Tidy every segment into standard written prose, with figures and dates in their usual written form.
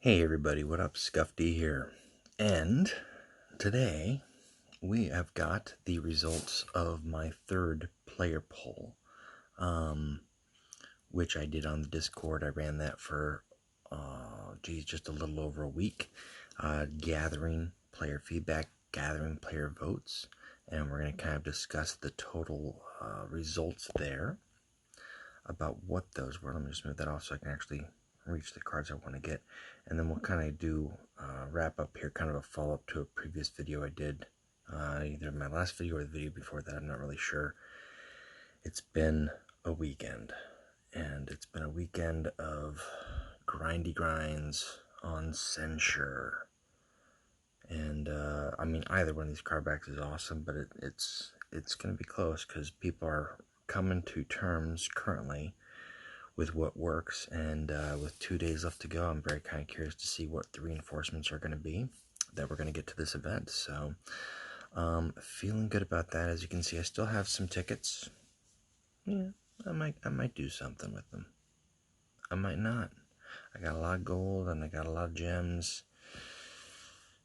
Hey everybody, what up? Scuff D here. And today we have got the results of my third player poll, which I did on the Discord. I ran that for, just a little over a week, gathering player feedback, gathering player votes, and we're going to kind of discuss the total results there about what those were. Let me just move that off so I can actually reach the cards I want to get, and then we'll kind of do wrap up here, kind of a follow-up to a previous video I did, either my last video or the video before that. I'm not really sure. It's been a weekend, and it's been a weekend of grindy grinds on censure, and I mean, either one of these card backs is awesome, but it's going to be close because people are coming to terms currently with what works, and with 2 days left to go, I'm very kind of curious to see what the reinforcements are going to be that we're going to get to this event. So feeling good about that. As you can see, I still have some tickets. Yeah, I might do something with them. I might not. I got a lot of gold and I got a lot of gems,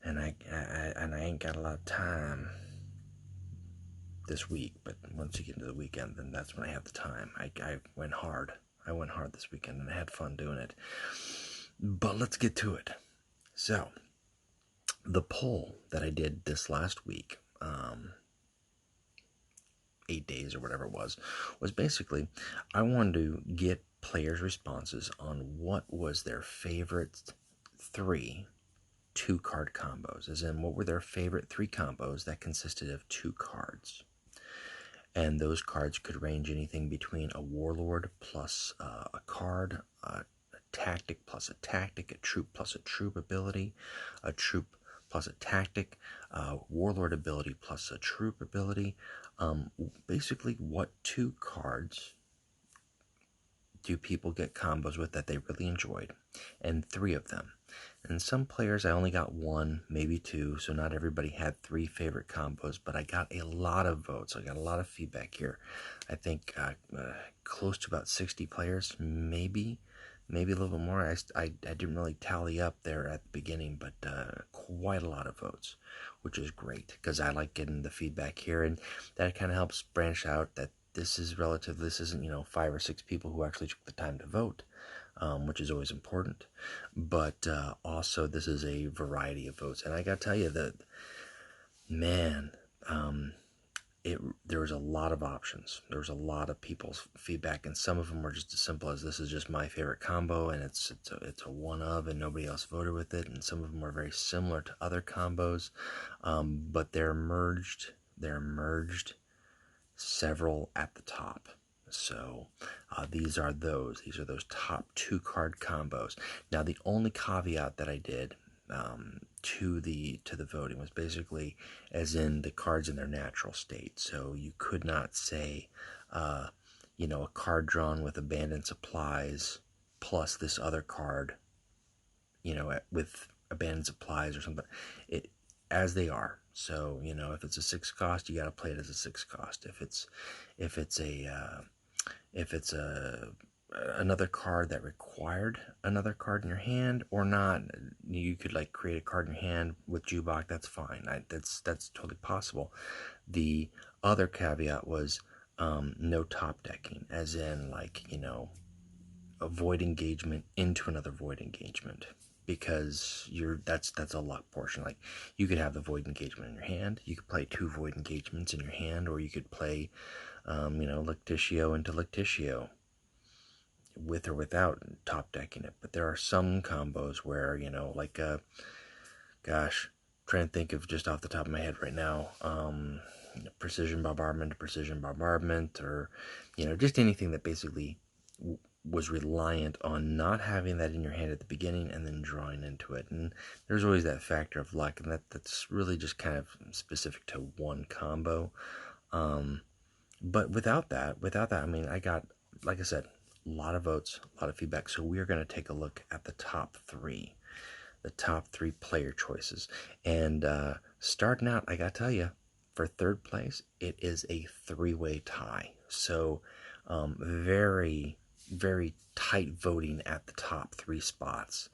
and I ain't got a lot of time this week. But once you get into the weekend, then that's when I have the time. I went hard. I went hard this weekend and I had fun doing it. But let's get to it. So, the poll that I did this last week, 8 days or whatever it was basically, I wanted to get players' responses on what was their favorite 3 2-card combos, as in what were their favorite 3 combos that consisted of 2 cards. And those cards could range anything between a warlord plus a card, a tactic plus a tactic, a troop plus a troop ability, a troop plus a tactic, warlord ability plus a troop ability. Basically, what 2 cards do people get combos with that they really enjoyed? And 3 of them. And some players, I only got 1, maybe 2, so not everybody had 3 favorite combos, but I got a lot of votes. I got a lot of feedback here. I think close to about 60 players, maybe a little bit more. I didn't really tally up there at the beginning, but quite a lot of votes, which is great because I like getting the feedback here, and that kind of helps branch out that this isn't 5 or 6 people who actually took the time to vote, which is always important, but also this is a variety of votes. And I gotta tell you that, man, there was a lot of options. There was a lot of people's feedback, and some of them were just as simple as, this is just my favorite combo, and it's a one of, and nobody else voted with it. And some of them were very similar to other combos, but they're merged several at the top. So these are those top 2-card combos. Now, the only caveat that I did to the voting was basically as in the cards in their natural state. So you could not say a card drawn with abandoned supplies plus this other card with abandoned supplies or something, as they are. So if it's a 6 cost, you got to play it as a 6 cost. If it's another card that required another card in your hand or not, you could create a card in your hand with Jubok. That's fine. That's totally possible. The other caveat was no top decking, as in a void engagement into another void engagement, because that's a luck portion. You could have the void engagement in your hand, you could play 2 void engagements in your hand, or you could play Lictitio into Lictitio with or without top decking it. But there are some combos where trying to think of just off the top of my head right now, precision bombardment to precision bombardment, or just anything that basically was reliant on not having that in your hand at the beginning and then drawing into it. And there's always that factor of luck, and that's really just kind of specific to one combo. But without that, I mean, I got, like I said, a lot of votes, a lot of feedback. So we are going to take a look at the top 3 player choices. And starting out, I got to tell you, for 3rd place, it is a 3-way tie. So very, very tight voting at the top 3 spots.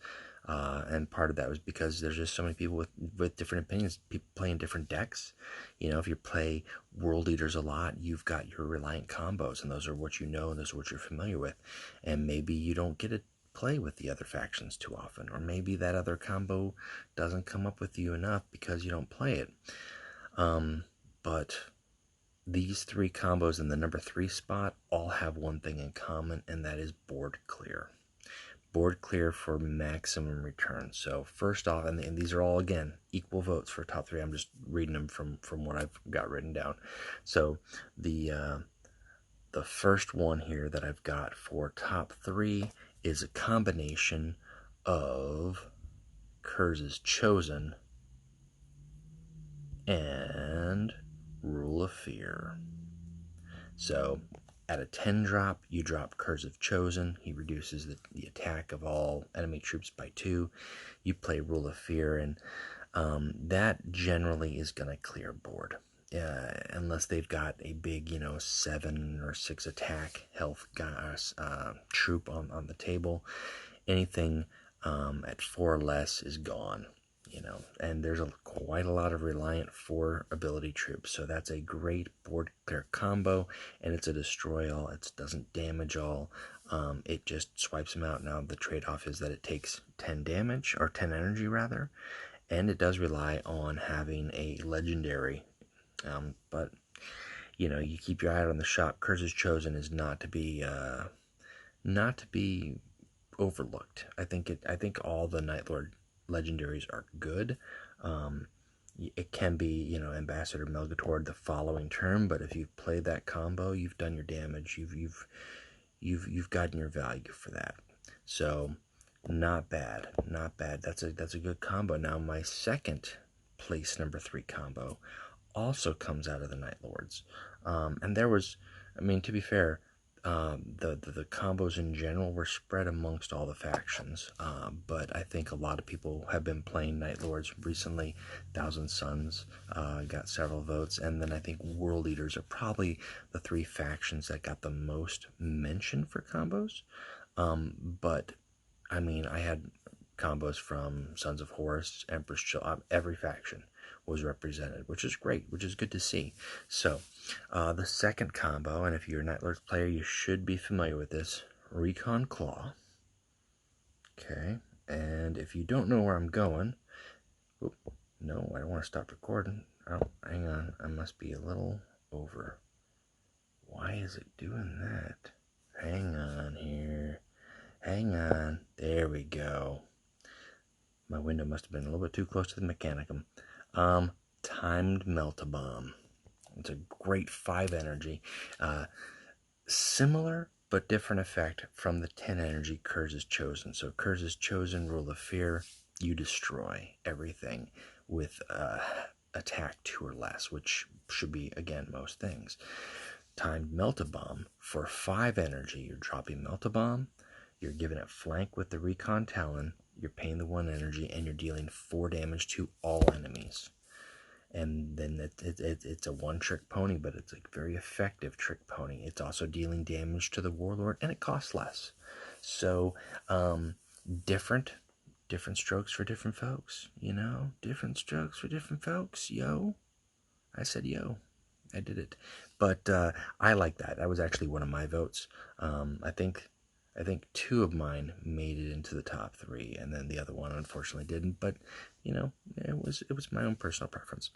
And part of that was because there's just so many people with different opinions, people playing different decks. If you play World Eaters a lot, you've got your Reliant combos, and those are what you know, and those are what you're familiar with. And maybe you don't get to play with the other factions too often, or maybe that other combo doesn't come up with you enough because you don't play it. But these three combos in the number 3 spot all have one thing in common, and that is board clear. Board clear for maximum return. So first off, and these are all, again, equal votes for top 3. I'm just reading them from what I've got written down. So the first one here that I've got for top 3 is a combination of Curze's Chosen and Rule of Fear. So at a 10 drop, you drop Curse of Chosen. He reduces the attack of all enemy troops by 2. You play Rule of Fear, and that generally is going to clear board. Unless they've got a big, 7 or 6 attack health troop on the table. Anything at 4 or less is gone. And there's quite a lot of Reliant 4 ability troops, so that's a great board clear combo, and it's a destroy all. It doesn't damage all. It just swipes them out. Now the trade-off is that it takes 10 damage, or 10 energy rather, and it does rely on having a legendary. But you keep your eye out on the shop. Curze's Chosen is not to be overlooked. I think all the Night Lord legendaries are good. It can be, Ambassador Melgator the following turn, but if you've played that combo, you've done your damage. You've gotten your value for that. So not bad. That's a good combo. Now my second place number 3 combo also comes out of the Night Lords. And there was, to be fair, the combos in general were spread amongst all the factions, but I think a lot of people have been playing Night Lords recently. Thousand Suns got several votes, and then I think World Eaters are probably the 3 factions that got the most mention for combos. But I had combos from Sons of Horus, Empress Chill, every faction was represented, which is great, which is good to see. So the second combo, and if you're a Night Lords player, you should be familiar with this, Recon Claw. Okay, and if you don't know where I'm going, no, I don't want to stop recording. Oh, hang on, I must be a little over. Why is it doing that? Hang on here. Hang on. There we go. My window must have been a little bit too close to the Mechanicum. Timed Melt-A-Bomb. It's a great 5 energy. Similar but different effect from the 10 energy Curze's Chosen. So Curze's Chosen, Rule of Fear, you destroy everything with attack 2 or less, which should be, again, most things. Timed Melt-A-Bomb, for 5 energy, you're dropping Melt-A-Bomb, you're giving it flank with the Recon Talon, you're paying the 1 energy, and you're dealing 4 damage to all enemies. And then it's a one-trick pony, but it's a very effective trick pony. It's also dealing damage to the Warlord, and it costs less. So, different strokes for different folks, Different strokes for different folks, yo. I said yo. I did it. But I like that. That was actually one of my votes. I think 2 of mine made it into the top 3, and then the other one unfortunately didn't. But it was my own personal preference.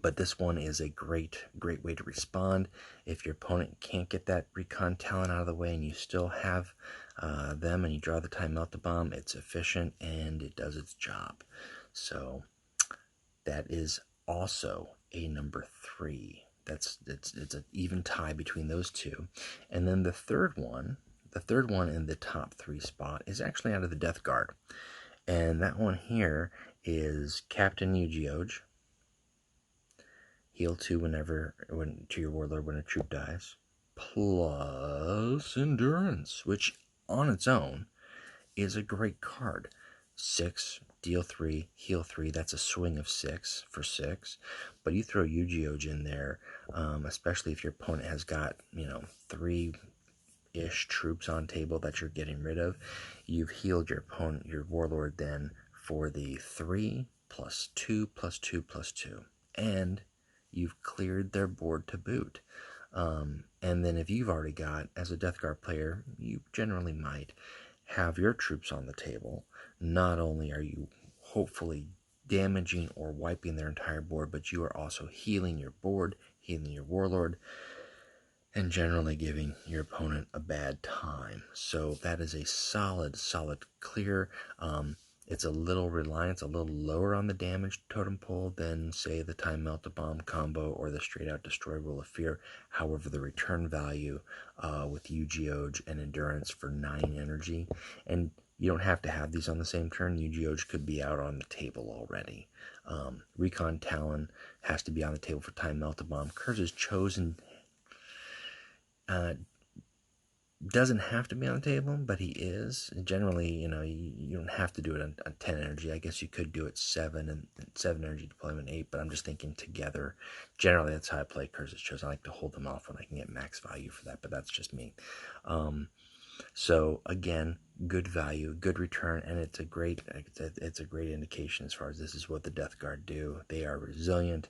But this one is a great way to respond. If your opponent can't get that Recon Talon out of the way, and you still have them, and you draw the Time Melt-A-Bomb, it's efficient and it does its job. So that is also a number 3. It's an even tie between those 2. And then the third one in the top 3 spot is actually out of the Death Guard. And that one here is Captain Yu-Gi-Oh! Heal 2 to your Warlord when a troop dies. Plus Endurance, which on its own is a great card. 6, deal 3, heal 3. That's a swing of 6 for 6. But you throw Yu-Gi-Oh! In there, especially if your opponent has got, 3 ish troops on table that you're getting rid of. You've healed your opponent, your warlord, then for the 3 plus 2 plus 2 plus 2, and you've cleared their board to boot. And then if you've already got, as a Death Guard player, you generally might have your troops on the table. Not only are you hopefully damaging or wiping their entire board, but you are also healing your board, healing your warlord, and generally giving your opponent a bad time. So that is a solid clear. It's a little reliance, a little lower on the damage totem pole than, say, the Time Melt Bomb combo or the Straight Out Destroy Rule of Fear. However, the return value with Yu-Gi-Oh! And Endurance for 9 energy, and you don't have to have these on the same turn. Yu-Gi-Oh! Could be out on the table already. Recon Talon has to be on the table for Time Melt Bomb. Curze's Chosen doesn't have to be on the table, but he is. Generally, you don't have to do it on 10 energy. I guess you could do it 7 and 7 energy deployment 8, but I'm just thinking together. Generally, that's how I play Curze's Chosen. I like to hold them off when I can get max value for that, but that's just me. So again, good value, good return, and it's a great indication as far as this is what the Death Guard do. They are resilient.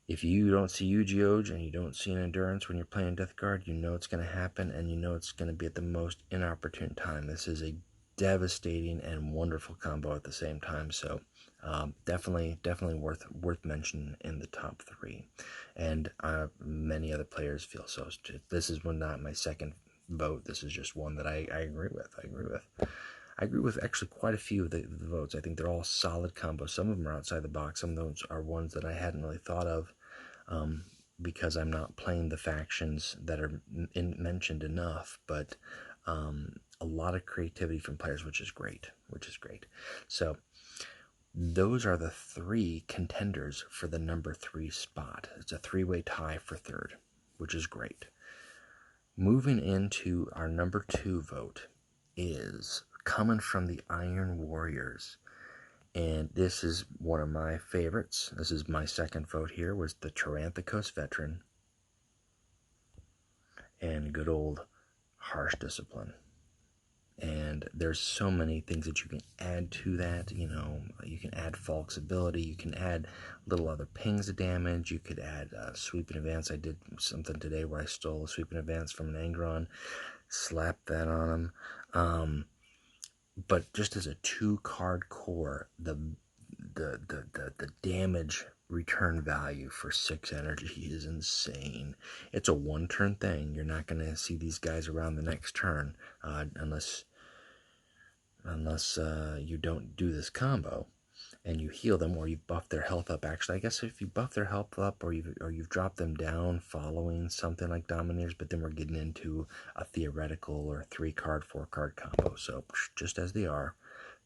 If you don't see Yu-Gi-Oh! And you don't see an Endurance when you're playing Death Guard, you know it's going to happen, and you know it's going to be at the most inopportune time. This is a devastating and wonderful combo at the same time, so definitely worth mentioning in the top 3. And many other players feel so. This is not my second vote. This is just one that I agree with. I agree with actually quite a few of the votes. I think they're all solid combos. Some of them are outside the box. Some of those are ones that I hadn't really thought of because I'm not playing the factions that are mentioned enough. But a lot of creativity from players, which is great. So those are the 3 contenders for the number 3 spot. It's a 3-way tie for 3rd, which is great. Moving into our number 2 vote is coming from the Iron Warriors, and this is one of my favorites. This is my second vote here, was the Tyranthicos Veteran and good old Harsh Discipline. And there's so many things that you can add to that. You can add Falk's ability, you can add little other pings of damage, you could add Sweep and Advance. I did something today where I stole a Sweep and Advance from an Angron, slapped that on him. But just as a 2-card core, the damage return value for 6 energy is insane. It's a 1-turn thing. You're not going to see these guys around the next turn unless you don't do this combo and you heal them, or you buff their health up. Actually, I guess if you buff their health up, or you've dropped them down following something like Domineers, but then we're getting into a theoretical or 3-card, 4-card combo. So just as they are,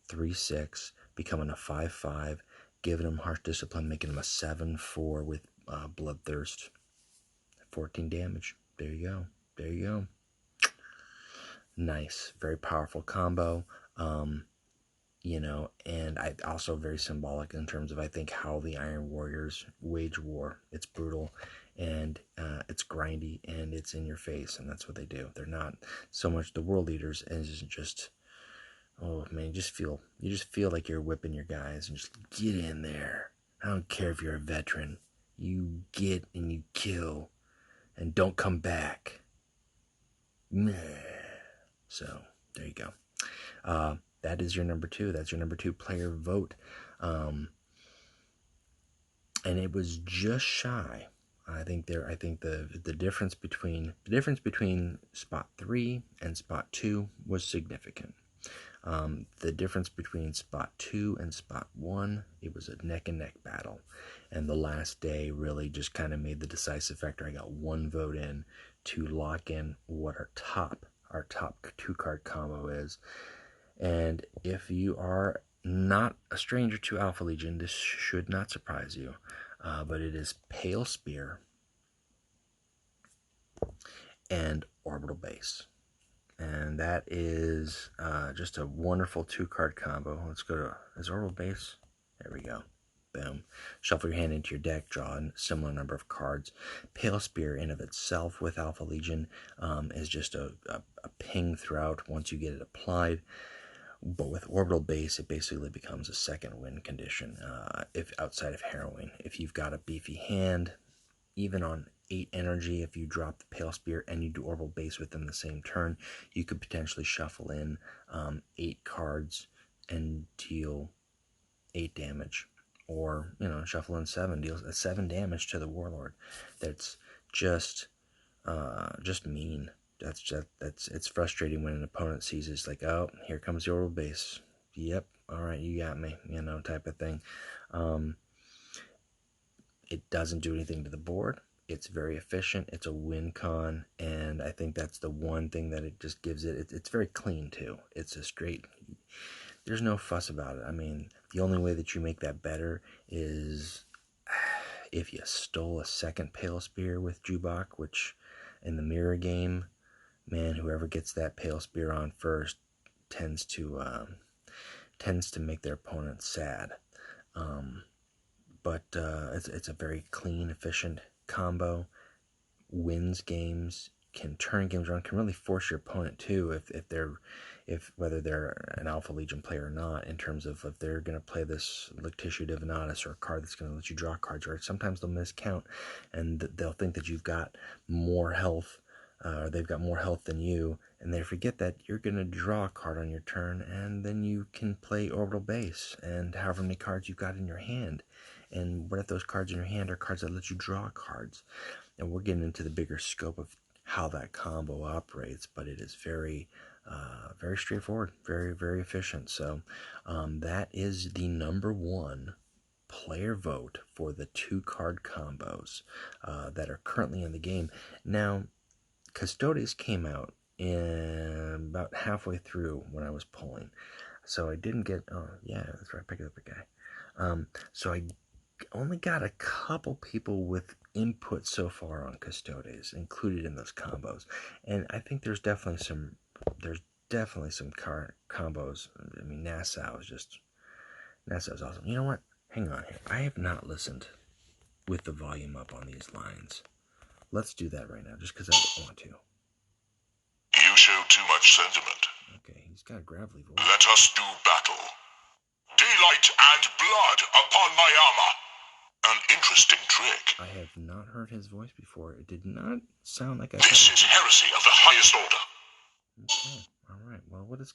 3/6, becoming a 5/5, giving them Harsh Discipline, making them a 7/4 with Bloodthirst, 14 damage. There you go. Nice, very powerful combo. And I also very symbolic in terms of, I think, how the Iron Warriors wage war. It's brutal, and it's grindy, and it's in your face, and that's what they do. They're not so much the world leaders as just, oh man, you just feel like you're whipping your guys and just get in there. I don't care if you're a veteran. You get and you kill, and don't come back. So there you go. That is your number 2. That's your number 2 player vote. And it was just shy. I think the difference between spot 3 and spot 2 was significant. The difference between spot 2 and spot 1, it was a neck and neck battle. And the last day really just kind of made the decisive factor. I got 1 vote in to lock in what our top 2-card combo is. And if you are not a stranger to Alpha Legion, this should not surprise you. But it is Pale Spear and Orbital Base. And that is just a wonderful 2-card combo. Let's go to, is Orbital Base? There we go. boom. Shuffle your hand into your deck, draw a similar number of cards. Pale Spear in of itself with Alpha Legion is just a ping throughout once you get it applied. But with Orbital Base, it basically becomes a second win condition if outside of Harrowing. If you've got a beefy hand, even on 8 energy, if you drop the Pale Spear and you do Orbital Base within the same turn, you could potentially shuffle in 8 cards and deal 8 damage. Or, shuffle in 7, deals 7 damage to the Warlord. That's just mean. It's frustrating when an opponent sees it's like, oh, here comes the Orbital Base. Yep, alright, you got me, type of thing. It doesn't do anything to the board. It's very efficient. It's a win con, and I think that's the one thing that it just gives it. It's very clean, too. It's a straight... There's no fuss about it. I mean, the only way that you make that better is if you stole a second Pale Spear with Jubok, which in the mirror game, man, whoever gets that Pale Spear on first tends to make their opponent sad. But it's a very clean, efficient combo. Wins games, can turn games around, can really force your opponent too if whether they're an Alpha Legion player or not, in terms of if they're going to play this Lactitia Divinatus or a card that's going to let you draw cards, or sometimes they'll miscount and they'll think that you've got more health, or they've got more health than you, and they forget that you're going to draw a card on your turn, and then you can play Orbital Base and however many cards you've got in your hand. And what if those cards in your hand are cards that let you draw cards? And we're getting into the bigger scope of how that combo operates, but it is very straightforward, very, very efficient. So that is the #1 player vote for the 2-card combos that are currently in the game. Now, Custodes came out in about halfway through when I was pulling, so I didn't get... Oh, yeah, that's right, I picked up a guy. So I only got a couple people with input so far on Custodes included in those combos, and I think there's definitely some combos. I mean, Nassau's awesome. You know what? Hang on here. I have not listened with the volume up on these lines. Let's do that right now, just because I want to. You show too much sentiment. Okay, he's got a gravelly voice. Let us do battle. Daylight and blood upon my armor. An interesting trick. I have not heard his voice before. It did not sound like This is heresy of the highest order. Okay, all right. Well, what does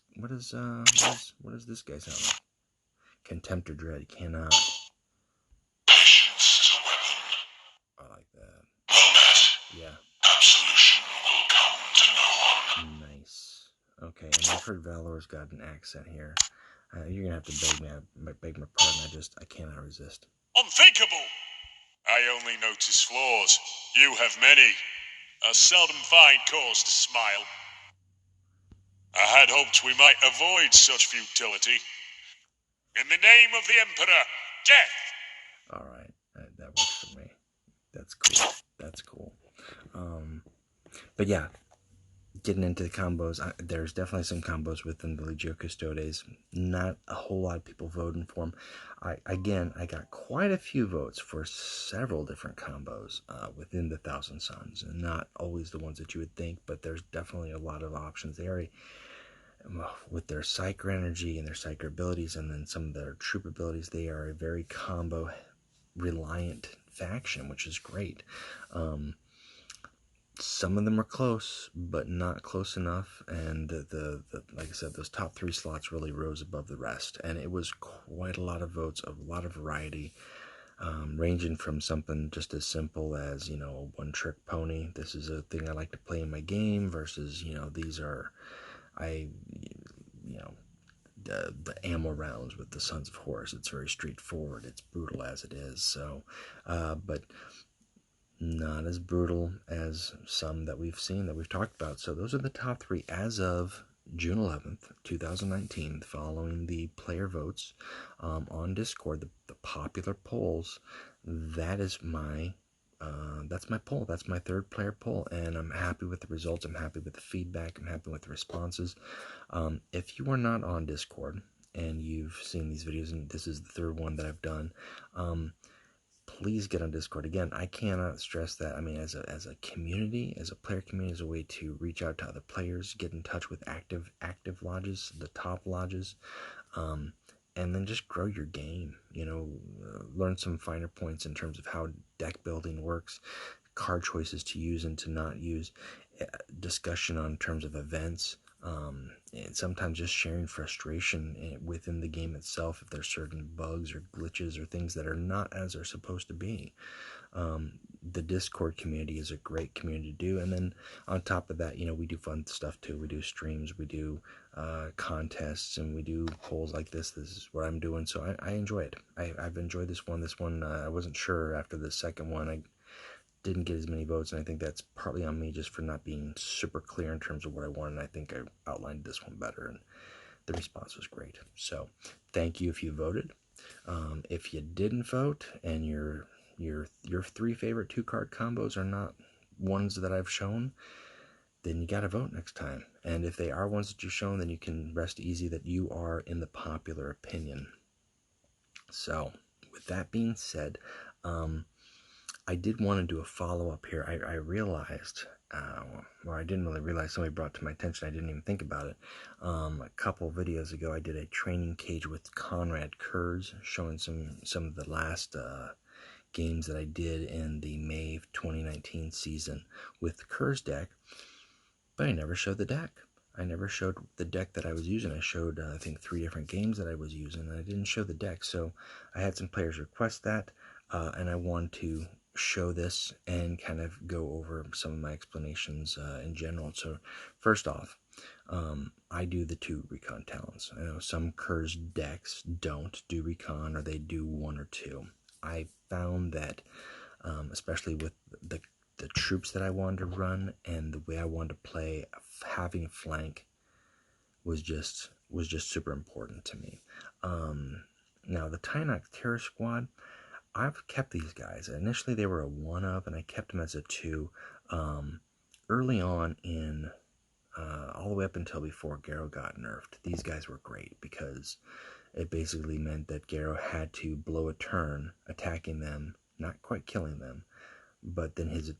this guy sound like? Contempt or dread cannot. Patience is a weapon. I like that. Well met. Yeah. Absolution will come to no one. Nice. Okay, and I've heard Valor's got an accent here. You're gonna have to beg my pardon. I cannot resist. Unthinkable! I only notice flaws. You have many. I seldom find cause to smile. I had hoped we might avoid such futility. In the name of the Emperor, death! Alright, that works for me. That's cool. But yeah, getting into the combos, there's definitely some combos within the Legio Custodes. Not a whole lot of people voting for them. I got quite a few votes for several different combos within the Thousand Suns, and not always the ones that you would think, but there's definitely a lot of options there. With their Psyker energy and their Psyker abilities, and then some of their troop abilities, they are a very combo reliant faction, which is great. Some of them are close, but not close enough, and the like I said, those top 3 slots really rose above the rest, and it was quite a lot of votes, a lot of variety, ranging from something just as simple as, a one-trick pony. This is a thing I like to play in my game, versus, these are, the ammo rounds with the Sons of Horus. It's very straightforward. It's brutal as it is. So, but not as brutal as some that we've seen, that we've talked about. So those are the top 3 as of June 11th, 2019, following the player votes on Discord, the popular polls. That is that's my poll. That's my 3rd player poll, and I'm happy with the results. I'm happy with the feedback. I'm happy with the responses. If you are not on Discord and you've seen these videos, and this is the third one that I've done, please get on Discord. Again, I cannot stress that. I mean, as a community, as a player community, as a way to reach out to other players, get in touch with active lodges, the top lodges, and then just grow your game. Learn some finer points in terms of how deck building works, card choices to use and to not use, discussion on terms of events, and sometimes just sharing frustration within the game itself if there's certain bugs or glitches or things that are not as they're supposed to be. The Discord community is a great community to do, and then on top of that, we do fun stuff too. We do streams, we do contests, and we do polls like this. This is what I'm doing, so I enjoy it. I've enjoyed this one. I wasn't sure after the second one. I didn't get as many votes, and I think that's partly on me just for not being super clear in terms of what I wanted. I think I outlined this one better, and the response was great. So thank you if you voted. If you didn't vote and your 3 favorite 2-card combos are not ones that I've shown, then you got to vote next time. And if they are ones that you've shown, then you can rest easy that you are in the popular opinion. So with that being said, I did want to do a follow-up here. I realized, I didn't really realize, somebody brought to my attention, I didn't even think about it. A couple videos ago, I did a training cage with Konrad Curze, showing some of the last games that I did in the May 2019 season with the Curze deck, but I never showed the deck. I never showed the deck that I was using. I showed, I think, 3 different games that I was using, and I didn't show the deck. So I had some players request that, and I wanted to show this and kind of go over some of my explanations in general. So first off, I do the 2 recon talents. I know some Curze decks don't do recon, or they do 1 or 2. I found that, especially with the troops that I wanted to run and the way I wanted to play, having flank was just super important to me. Now the Tynox Terror Squad, I've kept these guys. Initially they were a 1-up, and I kept them as a 2 early on in all the way up until before Garrow got nerfed. These guys were great because it basically meant that Garrow had to blow a turn attacking them, not quite killing them, but then his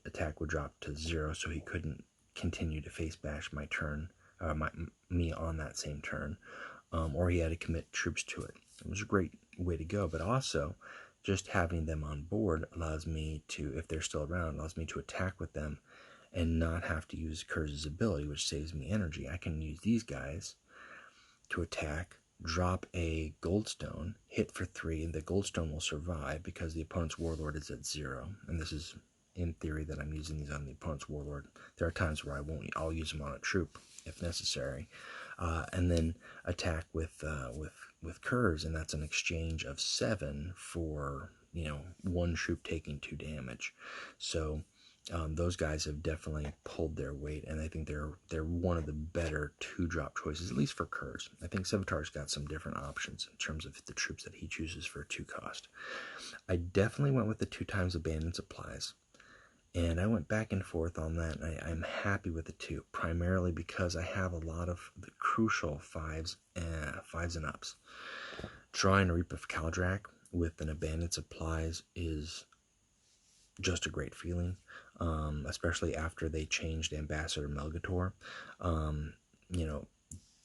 attack would drop to 0, so he couldn't continue to face bash my turn, me on that same turn, or he had to commit troops to it. It was a great way to go, but also just having them on board allows me to, if they're still around, allows me to attack with them and not have to use Curze's ability, which saves me energy. I can use these guys to attack, drop a Goldstone, hit for 3, and the Goldstone will survive because the opponent's Warlord is at 0. And this is in theory that I'm using these on the opponent's Warlord. There are times where I'll use them on a troop if necessary, and then attack with Curze, and that's an exchange of 7 for 1 troop taking 2 damage. So those guys have definitely pulled their weight, and I think they're one of the better 2-drop choices, at least for Curze. I think Sevatar's got some different options in terms of the troops that he chooses for a 2 cost. I definitely went with the 2 times abandoned supplies, and I went back and forth on that, and I'm happy with the 2, primarily because I have a lot of the crucial 5s and ups. Drawing a Reap of Kaldrak with an abandoned supplies is just a great feeling, especially after they changed Ambassador Melgator.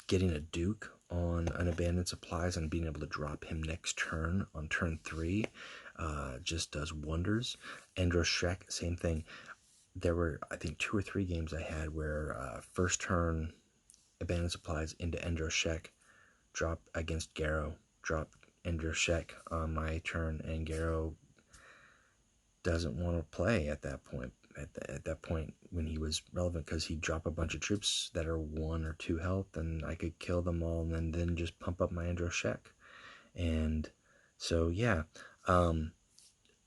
Getting a Duke on an abandoned supplies and being able to drop him next turn on turn 3 just does wonders. Endroshek, same thing. There were, I think, 2 or 3 games I had where first turn abandoned supplies into Endroshek, drop against Garrow, drop Endroshek on my turn, and Garrow doesn't want to play at that point. At that point when he was relevant, because he'd drop a bunch of troops that are 1 or 2 health, and I could kill them all, and then just pump up my Androshek. And so yeah,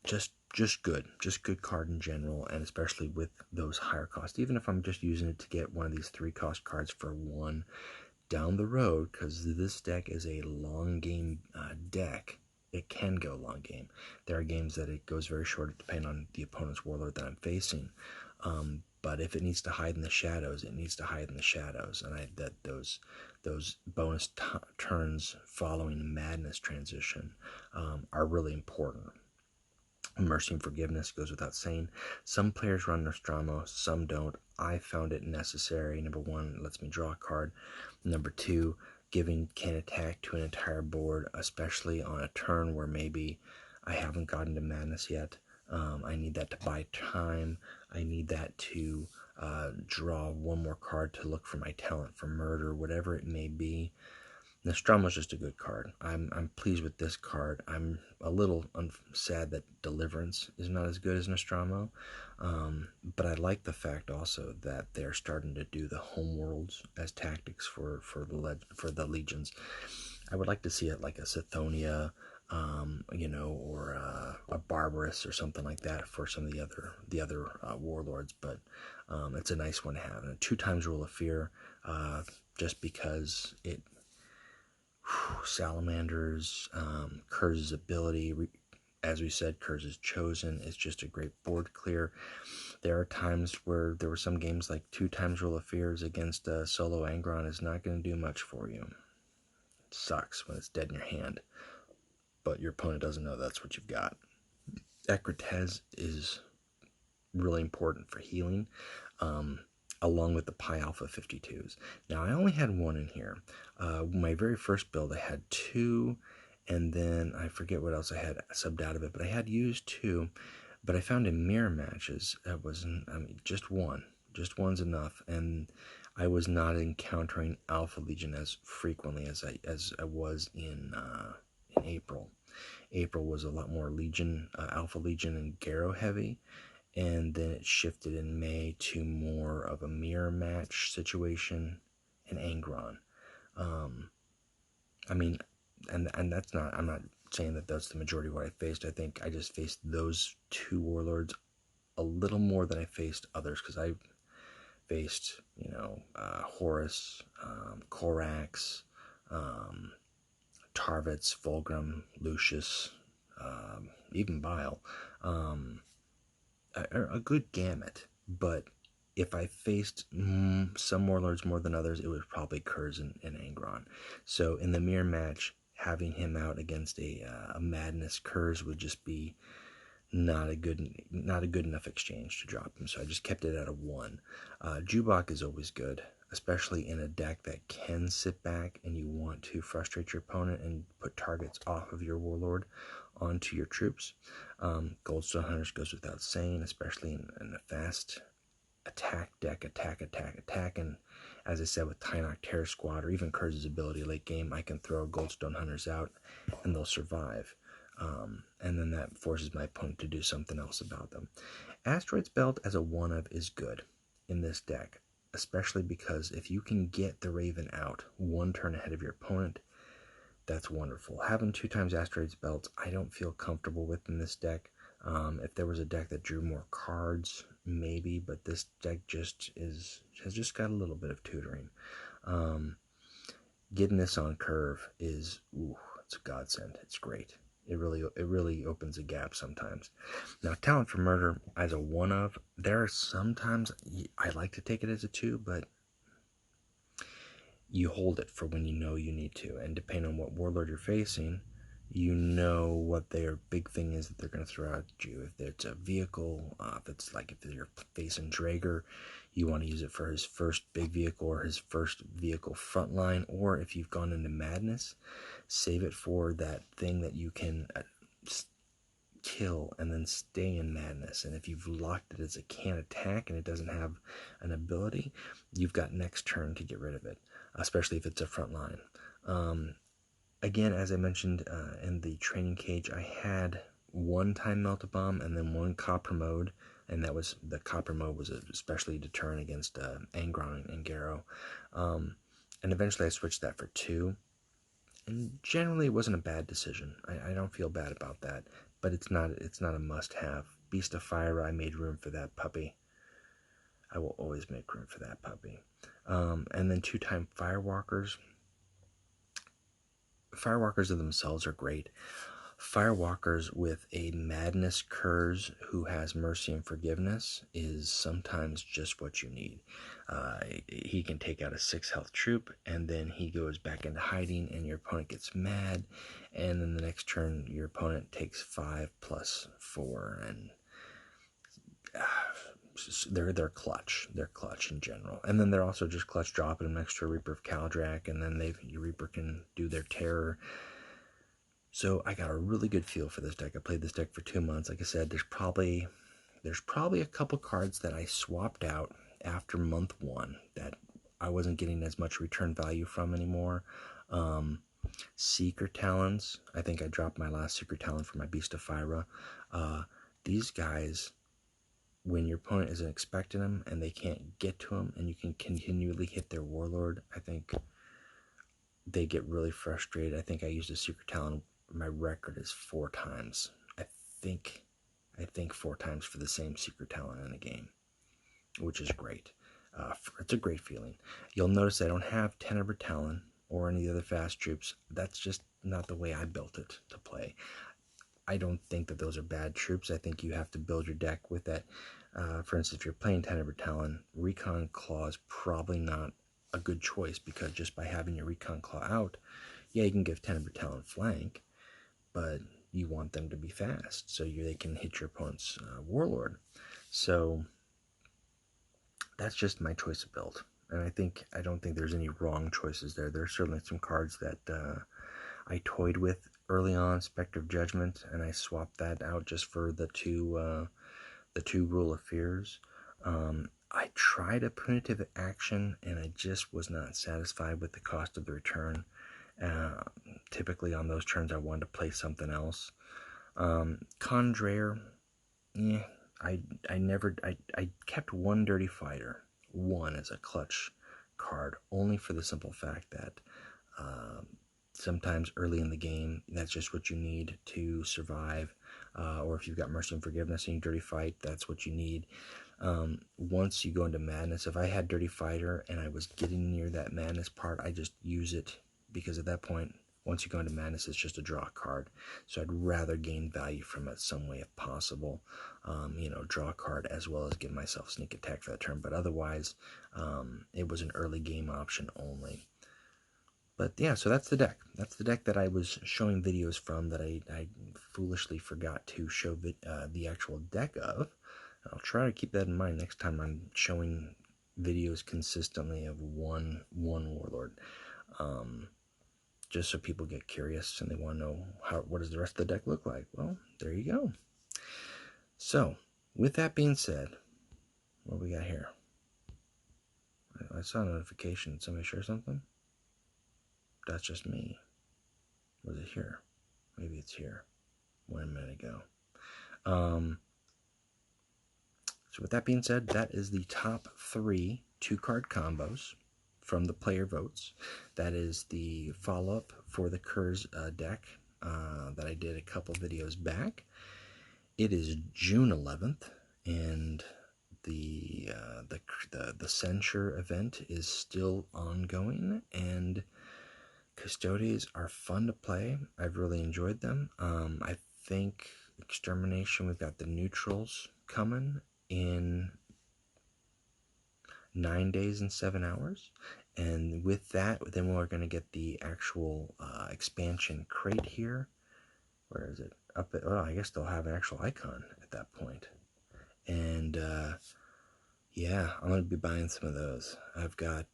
just good card in general, and especially with those higher costs. Even if I'm just using it to get one of these 3-cost cards for 1 down the road, because this deck is a long game deck. It can go long game. There are games that it goes very short depending on the opponent's Warlord that I'm facing. But if it needs to hide in the shadows, it needs to hide in the shadows. And those bonus turns following Madness transition are really important. Mercy and Forgiveness goes without saying. Some players run Nostromo, some don't. I found it necessary. Number one, it lets me draw a card. Number two, giving can attack to an entire board, especially on a turn where maybe I haven't gotten to Madness yet. I need that to buy time. I need that to draw one more card to look for my talent for murder, whatever it may be. Nostromo's just a good card. I'm pleased with this card. I'm a little sad that Deliverance is not as good as Nostromo, but I like the fact also that they're starting to do the homeworlds as tactics for the legions. I would like to see it like a Sithonia, or a Barbarous or something like that for some of the other warlords. But it's a nice one to have. And a 2x Rule of Fear, just because it. Salamanders, Curze's ability, as we said, Curze's Chosen is just a great board clear. There are times where there were some games like 2x Rule of Fears against solo Angron is not going to do much for you. It sucks when it's dead in your hand, but your opponent doesn't know that's what you've got. Ecratez is really important for healing. Along with the Pi Alpha 52s. Now, I only had one in here. My very first build, I had two, and then I forget what else I had subbed out of it, but I had used two, but I found in mirror matches, it wasn't, just one. Just one's enough, and I was not encountering Alpha Legion as frequently as I was in April. April was a lot more Legion, Alpha Legion and Garrow heavy, and then it shifted in May to more of a mirror match situation in Angron. And that's not, I'm not saying that that's the majority of what I faced. I think I just faced those two warlords a little more than I faced others, because I faced, Horus, Corax, Tarvitz, Fulgrim, Lucius, even Bile. A good gamut, but if I faced some warlords more than others, it was probably Curze and Angron. So in the mirror match, having him out against a Madness Curze would just be not a good enough exchange to drop him. So I just kept it at a 1. Jubok is always good, especially in a deck that can sit back and you want to frustrate your opponent and put targets off of your warlord onto your troops. Goldstone Hunters goes without saying, especially in a fast attack deck, attack. And as I said, with Tynok Terror Squad or even Curze's ability late game, I can throw Goldstone Hunters out and they'll survive. And then that forces my opponent to do something else about them. Asteroid's Belt as a 1-of is good in this deck, especially because if you can get the Raven out one turn ahead of your opponent, that's wonderful. Having 2x Asteroid's Belt, I don't feel comfortable with in this deck. If there was a deck that drew more cards, maybe, but this deck has just got a little bit of tutoring. Getting this on curve is, it's a godsend. It's great. It really opens a gap sometimes. Now, Talent for Murder as a 1-of, there are sometimes I like to take it as a 2, but you hold it for when you know you need to, and depending on what warlord you're facing, you know what their big thing is that they're going to throw at you. If it's a vehicle, if you're facing Draeger, you want to use it for his first big vehicle or his first vehicle frontline, or if you've gone into Madness, save it for that thing that you can kill and then stay in Madness. And if you've locked it as a can attack and it doesn't have an ability, you've got next turn to get rid of it, especially if it's a frontline. Again, as I mentioned in the training cage, I had one time Melt-A-Bomb and then one Copper Mode, and that was, the Copper Mode was especially a deterrent against Angron and Garrow. And eventually I switched that for 2, and generally it wasn't a bad decision. I don't feel bad about that, but it's not a must-have. Beast of Fire, I made room for that puppy. I will always make room for that puppy. And then 2-time Firewalkers. Firewalkers of themselves are great. Firewalkers with a Madness Curze who has Mercy and Forgiveness is sometimes just what you need. He can take out a 6 health troop, and then he goes back into hiding, and your opponent gets mad, and then the next turn your opponent takes 5 plus 4, and they're clutch. They're clutch in general. And then they're also just clutch dropping an extra Reaper of Kaldrak, and then your Reaper can do their terror. So I got a really good feel for this deck. I played this deck for 2 months. Like I said, there's probably a couple cards that I swapped out after month 1 that I wasn't getting as much return value from anymore. Seeker Talons. I think I dropped my last Seeker Talon for my Beast of Fyra. These guys, when your opponent isn't expecting them and they can't get to them and you can continually hit their Warlord, I think they get really frustrated. I think I used a Seeker Talon. My record is 4 times. I think 4 times for the same Secret Talent in a game, which is great. It's a great feeling. You'll notice I don't have Tenebra Talon or any other fast troops. That's just not the way I built it to play. I don't think that those are bad troops. I think you have to build your deck with that. For instance, if you're playing Tenebra Talon, Recon Claw is probably not a good choice, because just by having your Recon Claw out, yeah, you can give Tenebra Talon flank, but you want them to be fast so they can hit your opponent's Warlord. So that's just my choice of build. And I don't think there's any wrong choices there. There are certainly some cards that I toyed with early on, Spectre of Judgment, and I swapped that out just for the two Rule of Fears. I tried a Punitive Action, and I just was not satisfied with the cost of the return. Typically on those turns I wanted to play something else. Condrare, I kept one Dirty Fighter, one as a clutch card, only for the simple fact that sometimes early in the game that's just what you need to survive, or if you've got Mercy and Forgiveness and you Dirty Fight, that's what you need. Once you go into Madness, if I had Dirty Fighter and I was getting near that Madness part, I just use it, because at that point, once you go into Madness, it's just a draw card. So I'd rather gain value from it some way if possible. Draw a card as well as give myself sneak attack for that turn. But otherwise, it was an early game option only. But yeah, so that's the deck. That's the deck that I was showing videos from that I foolishly forgot to show the actual deck of. I'll try to keep that in mind next time I'm showing videos consistently of one Warlord. Just so people get curious and they want to know what does the rest of the deck look like. Well, there you go. So, with that being said, what we got here? I saw a notification. Did somebody share something? That's just me. Was it here? Maybe it's here. 1 minute ago. So with that being said, that is the top 3 2-card combos from the player votes. That is the follow-up for the Curze deck that I did a couple videos back. It is June 11th, and the censure event is still ongoing, and Custodes are fun to play. I've really enjoyed them. I think Extermination, we've got the neutrals coming in 9 days and 7 hours, and with that, then we're going to get the actual expansion crate here. Where is it? I guess they'll have an actual icon at that point. And yeah, I'm going to be buying some of those. I've got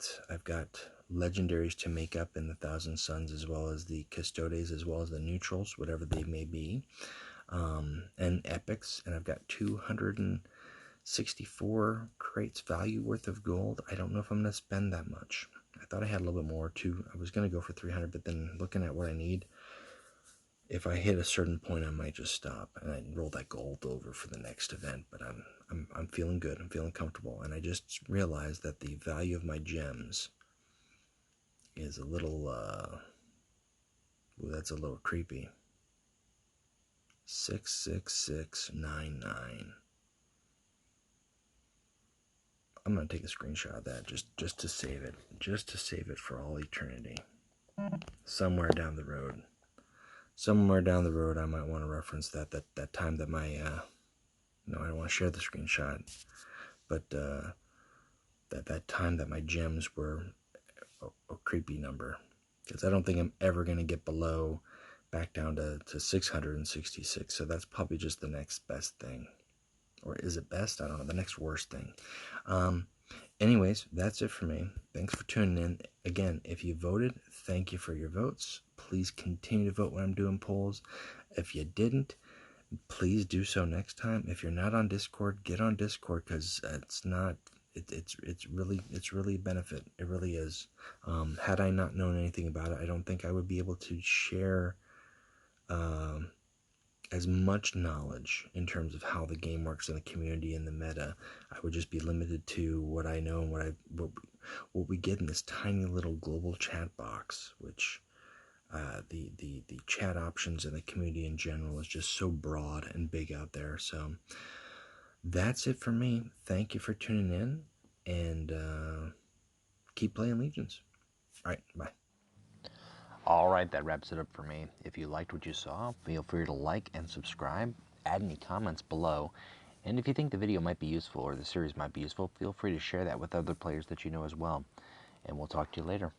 legendaries to make up in the Thousand Suns, as well as the Custodes, as well as the neutrals, whatever they may be, and epics, and I've got 264 crates value worth of gold. I don't know if I'm going to spend that much. I thought I had a little bit more too. I was going to go for 300, but then looking at what I need, if I hit a certain point, I might just stop and I roll that gold over for the next event. But I'm feeling good. I'm feeling comfortable, and I just realized that the value of my gems is a little that's a little creepy. 66699. I'm gonna take a screenshot of that just to save it, for all eternity, somewhere down the road. somewhere down the road I might want to reference that time that my no, I don't want to share the screenshot, but that time that my gems were a creepy number, because I don't think I'm ever going to get below back down to 666. So that's probably just the next best thing. Or is it best? I don't know. The next worst thing. Anyways, that's it for me. Thanks for tuning in. Again, if you voted, thank you for your votes. Please continue to vote when I'm doing polls. If you didn't, please do so next time. If you're not on Discord, get on Discord, because it's really a benefit. It really is. Had I not known anything about it, I don't think I would be able to share as much knowledge in terms of how the game works in the community and the meta. I would just be limited to what I know and what we get in this tiny little global chat box, which the chat options in the community in general is just so broad and big out there. So that's it for me. Thank you for tuning in, and keep playing Legions. All right, bye. Alright, that wraps it up for me. If you liked what you saw, feel free to like and subscribe, add any comments below, and if you think the video might be useful or the series might be useful, feel free to share that with other players that you know as well. And we'll talk to you later.